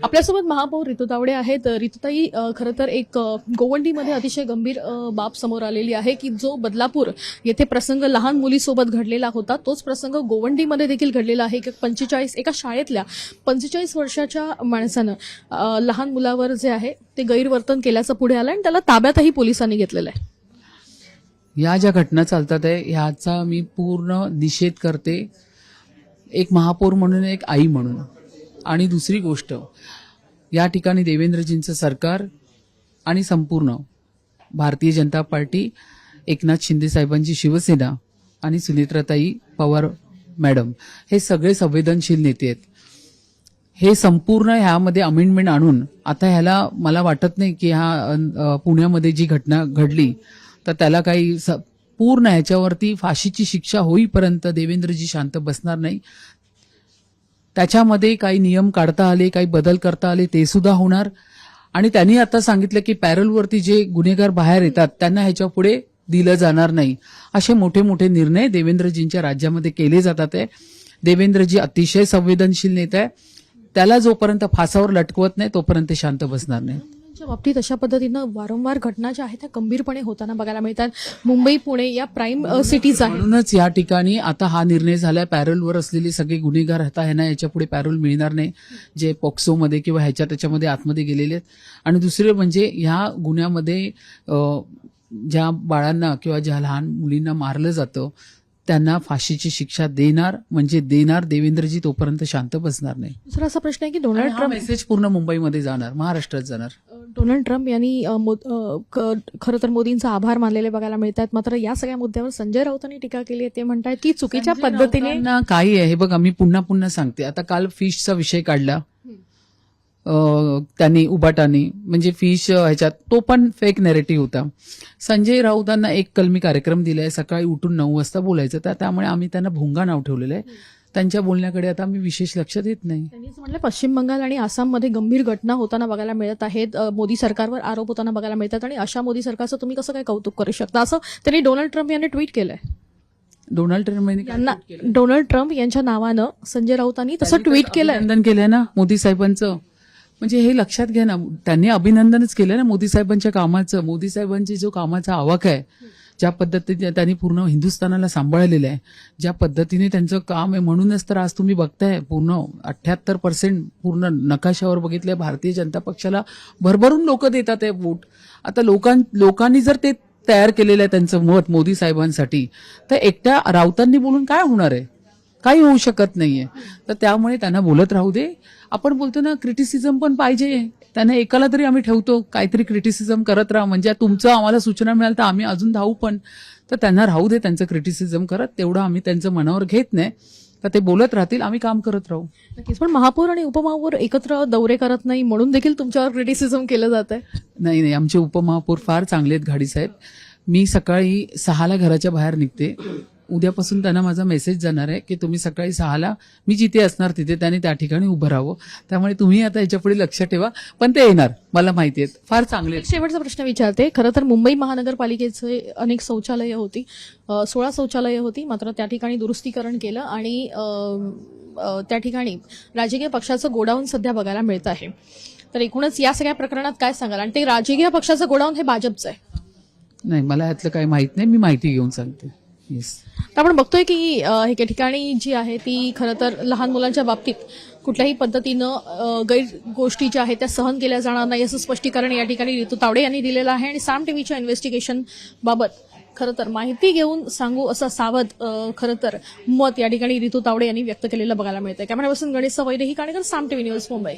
आपल्यासोबत महापौर रितू तावडे आहेत. रितूताई, खरं तर एक गोवंडीमध्ये अतिशय गंभीर बाब समोर आलेली आहे की जो बदलापूर येथे प्रसंग लहान मुलीसोबत घडलेला होता तोच प्रसंग गोवंडीमध्ये देखील घडलेला आहे. एका शाळेतल्या 45 वर्षाच्या माणसानं लहान मुलावर जे आहे ते गैरवर्तन केल्याचं पुढे आलं आणि त्याला ताब्यातही पोलिसांनी घेतलेलं आहे. या ज्या घटना चालतात आहे ह्याचा मी पूर्ण निषेध करते, एक महापौर म्हणून, एक आई म्हणून. आणि दुसरी गोष्ट, या ठिकाणी देवेंद्रजींचं सरकार आणि संपूर्ण भारतीय जनता पार्टी, एकनाथ शिंदे साहेबांची शिवसेना आणि सुनेत्राताई पवार मॅडम हे सगळे संवेदनशील नेते आहेत. हे संपूर्ण ह्यामध्ये अमेंडमेंट आणून आता ह्याला मला वाटत नाही की पुण्यामध्ये जी घटना घडली तर त्याला काही पूर्ण ह्याच्यावरती फाशीची शिक्षा होईपर्यंत देवेंद्रजी शांत बसणार नाही. त्याच्यामध्ये काही नियम काढता आले, काही बदल करता आले, ते सुद्धा होणार. आणि त्यांनी आता सांगितलं की पॅरोलवरती जे गुन्हेगार बाहेर येतात त्यांना ह्याच्या पुढे दिलं जाणार नाही. असे मोठे मोठे निर्णय देवेंद्रजींच्या राज्यामध्ये केले जातात आहे. देवेंद्रजी अतिशय संवेदनशील नेते आहे. त्याला जोपर्यंत फासावर लटकवत नाही तोपर्यंत शांत बसणार नाही. बाबतीत अशा पद्धतीनं वारंवार घटना ज्या आहेत त्या गंभीरपणे होताना बघायला मिळतात. मुंबई, पुणे या प्राईम सिटीज आहेत. म्हणूनच या ठिकाणी आता हा निर्णय झालाय, पॅरोलवर असलेले सगळे गुन्हेगार आता ह्यांना याच्या पुढे पॅरोल मिळणार नाही, जे पॉक्सोमध्ये किंवा त्याच्यामध्ये आतमध्ये गेलेले आहेत. आणि दुसरे म्हणजे ह्या गुन्ह्यामध्ये ज्या बाळांना किंवा ज्या लहान मुलींना मारलं जातं त्यांना फाशीची शिक्षा देणार म्हणजे देणार. देवेंद्रजी तोपर्यंत शांत बसणार नाही. दुसरा असा प्रश्न आहे की डोनाल्ड ट्रम्प मेसेज पूर्ण मुंबईमध्ये जाणार, महाराष्ट्रात जाणार. डोनाल्ड ट्रम्प यांनी खरं तर मोदींचा आभार मानलेले बघायला मिळतात. मात्र या सगळ्या मुद्द्यावर संजय राऊतांनी टीका केली आहे. ते म्हणतात की चुकीच्या पद्धतीने काही आहे. हे बघा, मी पुन्हा सांगते. आता काल फिशचा विषय काढला त्यांनी उबाटाने, म्हणजे फिश ह्याच्यात तो पण फेक नॅरेटिव्ह होता. संजय राऊतांना एक कलमी कार्यक्रम दिलाय, सकाळी उठून 9 वाजता बोलायचं. त्यामुळे आम्ही त्यांना भोंगा नाव ठेवलेलं आहे. त्यांच्या बोलण्याकडे आता आम्ही विशेष लक्ष देत नाही. त्यांनीच म्हटलं पश्चिम बंगाल आणि आसाममध्ये गंभीर घटना होताना बघायला मिळत आहेत, मोदी सरकारवर आरोप होताना बघायला मिळतात आणि अशा मोदी सरकारचं तुम्ही कसं काय कौतुक करू शकता, असं त्यांनी डोनाल्ड ट्रम्प यांनी ट्विट केलंय. डोनाल्ड ट्रम्प यांच्या नावानं संजय राऊतांनी तसं ट्विट केलंय. अभिनंदन केलंय ना मोदी साहेबांचं. म्हणजे हे लक्षात घ्या ना, त्यांनी अभिनंदनच केलं ना मोदी साहेबांच्या कामाचं. मोदी साहेबांची जो कामाचा आवाका आहे, ज्या पद्धतीने त्यांनी पूर्ण हिंदुस्थानाला सांभाळलेलं आहे, ज्या पद्धतीने त्यांचं काम आहे, म्हणूनच तर आज तुम्ही बघताय पूर्ण 78% पूर्ण नकाशावर बघितलंय भारतीय जनता पक्षाला भरभरून लोक देतात आहे वोट. आता लोकांनी जर ते तयार केलेलं आहे त्यांचं मत मोदी साहेबांसाठी, तर एकट्या राऊतांनी बोलून काय होणार आहे? काही होऊ शकत नाहीये. तर त्यामुळे त्यांना बोलत राहू दे. आपण बोलतो ना, क्रिटिसिझम पण पाहिजे. त्यांना एकाला तरी आम्ही ठेवतो, काहीतरी क्रिटिसिझम करत राहा, म्हणजे तुमचं आम्हाला सूचना मिळाल तर आम्ही अजून धावू. पण तर त्यांना राहू दे त्यांचं क्रिटिसिझम करत. तेवढं आम्ही त्यांचं मनावर घेत नाही. तर ते बोलत राहतील, आम्ही काम करत राहू. नक्कीच. पण महापौर आणि उपमहापौर एकत्र दौरे करत नाही म्हणून देखील तुमच्यावर क्रिटिसिझम केलं जात आहे. नाही, आमचे उपमहापौर फार चांगले आहेत, गाडी साहेब. मी सकाळी 6ला घराच्या बाहेर निघते. उद्यापासून त्यांना माझा मेसेज जाणार आहे की तुम्ही सकाळी 6ला मी जिथे असणार तिथे त्यांनी त्या ठिकाणी उभं राहावं. त्यामुळे तुम्ही आता याच्यापुढे लक्ष ठेवा. पण ते येणार, मला माहिती आहे, फार चांगले. शेवटचा प्रश्न विचारते. खरं तर मुंबई महानगरपालिकेचे अनेक शौचालयं होती, 16 शौचालयं होती. मात्र त्या ठिकाणी दुरुस्तीकरण केलं आणि त्या ठिकाणी राजकीय पक्षाचं गोडाऊन सध्या बघायला मिळत आहे. तर एकूणच या सगळ्या प्रकरणात काय सांगाल? आणि ते राजकीय पक्षाचं गोडाऊन हे भाजपचं आहे. नाही, मला यातलं काही माहित नाही, मी माहिती घेऊन सांगते. तर आपण बघतोय की एके ठिकाणी जी आहे ती खरं तर लहान मुलांच्या बाबतीत कुठल्याही पद्धतीनं गैर गोष्टी ज्या आहेत त्या सहन केल्या जाणार नाही असं स्पष्टीकरण या ठिकाणी रितू तावडे यांनी दिलेलं आहे. आणि साम टीव्हीच्या इन्व्हेस्टिगेशन बाबत खरं तर माहिती घेऊन सांगू असं सावध खरं तर मत या ठिकाणी रितू तावडे यांनी व्यक्त केलेलं बघायला मिळतंय. कॅमेरा पर्सन गणेश वैदेही काणेकर, साम टीव्ही न्यूज, मुंबई.